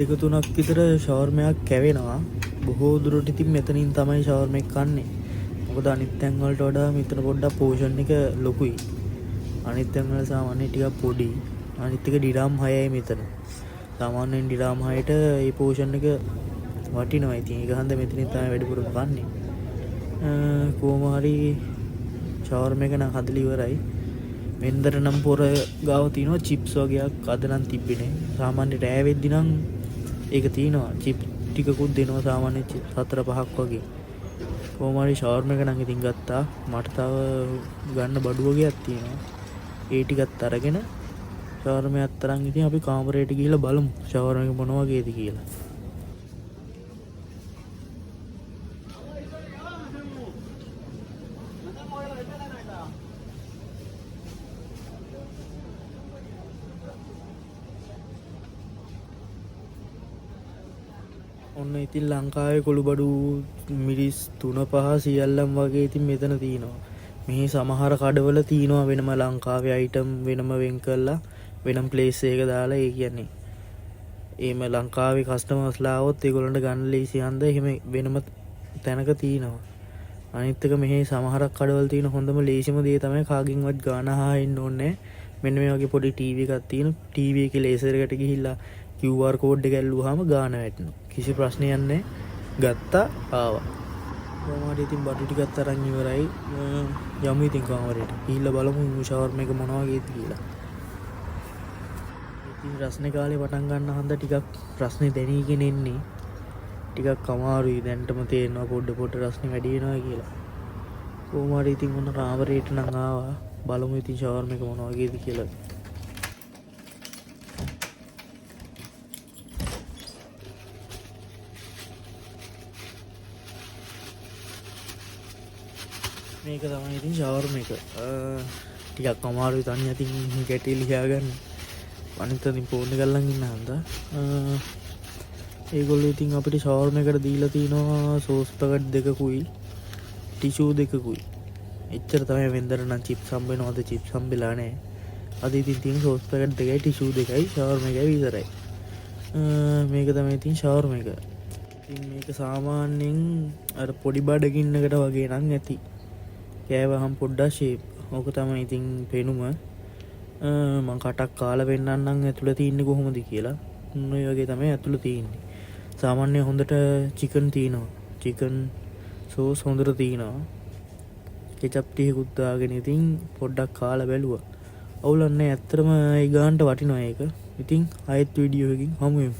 දෙක තුනක් විතර ෂවර්මයක් කැවෙනවා. බොහෝ දුරට ඉතින් මෙතනින් තමයි ෂවර්ම එක කන්නේ. මොකද අනිත් තැන් වලට වඩා මෙතන පොඩ්ඩක් පෝෂන් එක ලොකුයි. අනිත් තැන් වල සාමාන්‍යයෙන් ටිකක් පොඩි. අනිත් එක ඩිරාම් 6යි මෙතන. සාමාන්‍යයෙන් ඩිරාම් 6ට මේ පෝෂන් එක වටිනවා. ඉතින් ඒක හන්ද මෙතනින් තමයි වැඩිපුරම කන්නේ. කොහොම හරි ෂවර්ම එක නම් හදලා ඉවරයි. වෙන්දර නම් පොර ගාව තියෙනවා චිප්ස් වගේක් අද නම් තිබ්බේ. සාමාන්‍ය රෑ වෙද්දි නම් ඒක තියෙනවා චිප් ටිකකුත් දෙනවා සාමාන්‍ය චිප් 4-5ක් වගේ. කොහොම හරි ෂවර්ම එක නම් ඉතින් ගත්තා. මට තව ගන්න බඩු වගේක් තියෙනවා. ඒ ටිකත් අරගෙන ෂවර්ම එකත් අරන් ඉතින් අපි කාමරයට ගිහිල්ලා බලමු ෂවර්ම එක මොන වගේද කියලා. ඔන්න ඉතින් ලංකාවේ කොළුබඩු මිරිස් 3-5 සියල්ලම් වගේ ඉතින් මෙතන තියෙනවා. මේ සමහර කඩවල තියෙනවා වෙනම ලංකාවේ අයිටම් වෙනම වෙන් කරලා වෙනම ප්ලේස් එකක දාලා ඒ කියන්නේ. එහෙම ලංකාවේ කස්ටමර්ස්ලා આવොත් ඒගොල්ලන්ට ගන්න ලීසි හන්ද එහෙම වෙනම තැනක තියෙනවා. අනිත් එක මෙහි සමහරක් කඩවල තියෙන හොඳම ලේසිම දේ තමයි කාගෙන්වත් ගාන අහන්න ඕනේ. මෙන්න මේ වගේ පොඩි ටීවී එකක් තියෙන ටීවී එකේ ලේසර් එකට ගිහිල්ලා QR කෝඩ් එක ඇල්ලුවාම ගාන වැටෙනවා. කිසි ප්‍රශ්නයක් නැහැ. ගත්තා ආවා. කොහොම හරි ඉතින් බඩු ටිකත් අරන් ඉවරයි. යමු ඉතින් කාමරේට. ගිහිල්ලා බලමු ෂවර්ම එක මොනවා වගේද කියලා. ඉතින් රස්නේ කාලේ පටන් ගන්න හන්ද ටිකක් රස්නේ දැනීගෙන එන්නේ. ටිකක් අමාරුයි දැන්ටම තේරෙනවා පොඩ රස්නේ වැඩි වෙනවා කියලා. කොහොම හරි ඉතින් මොන කාමරේට නම් ආවා. බලමු ඉතින් ෂවර්ම එක මොනවා වගේද කියලා. මේක තමයි ඉතින් ෂවර්ම එක. ටිකක් අමාරුයි තනිය ඉතින් ගැටේ ලියා ගන්න. අනිත් අතින් ෆෝන් එක අල්ලන් ඉන්න හන්ද. ඒගොල්ලෝ ඉතින් අපිට ෂවර්ම එකට දීලා තිනවා සෝස් පැකට් දෙකකුයි ටිෂූ දෙකකුයි. එච්චර තමයි වෙන්දර නම් චිප්ස් හම්බෙනවා. අද චිප්ස් හම්බෙලා නැහැ. අද ඉතින් තියෙන සෝස් පැකට් දෙකයි ටිෂූ දෙකයි ෂවර්ම එකයි විතරයි. මේක තමයි ඉතින් ෂවර්ම එක. ඉතින් මේක සාමාන්‍යයෙන් අර පොඩි බඩගින්නකට වගේ නම් ඇති. කෑවහම් පොඩ්ඩක් ෂේප්. ඕක තමයි ඉතින් පෙනුම. මම කටක් කාලා පෙන්නන්නම් ඇතුළේ තියෙන්නේ කොහොමද කියලා. ඔය වගේ තමයි ඇතුළේ තියෙන්නේ. සාමාන්‍ය හොඳට චිකන් තියෙනවා. චිකන් සෝස් හොඳට තියෙනවා. කෙචප් ටිකකුත් දාගෙන ඉතින් පොඩ්ඩක් කාලා බැලුවා. අවුලක් නැහැ. ඇත්තටම ඒ ගානට වටිනවා ඒක. ඉතින් ආයෙත් වීඩියෝ එකකින් හමු වෙමු.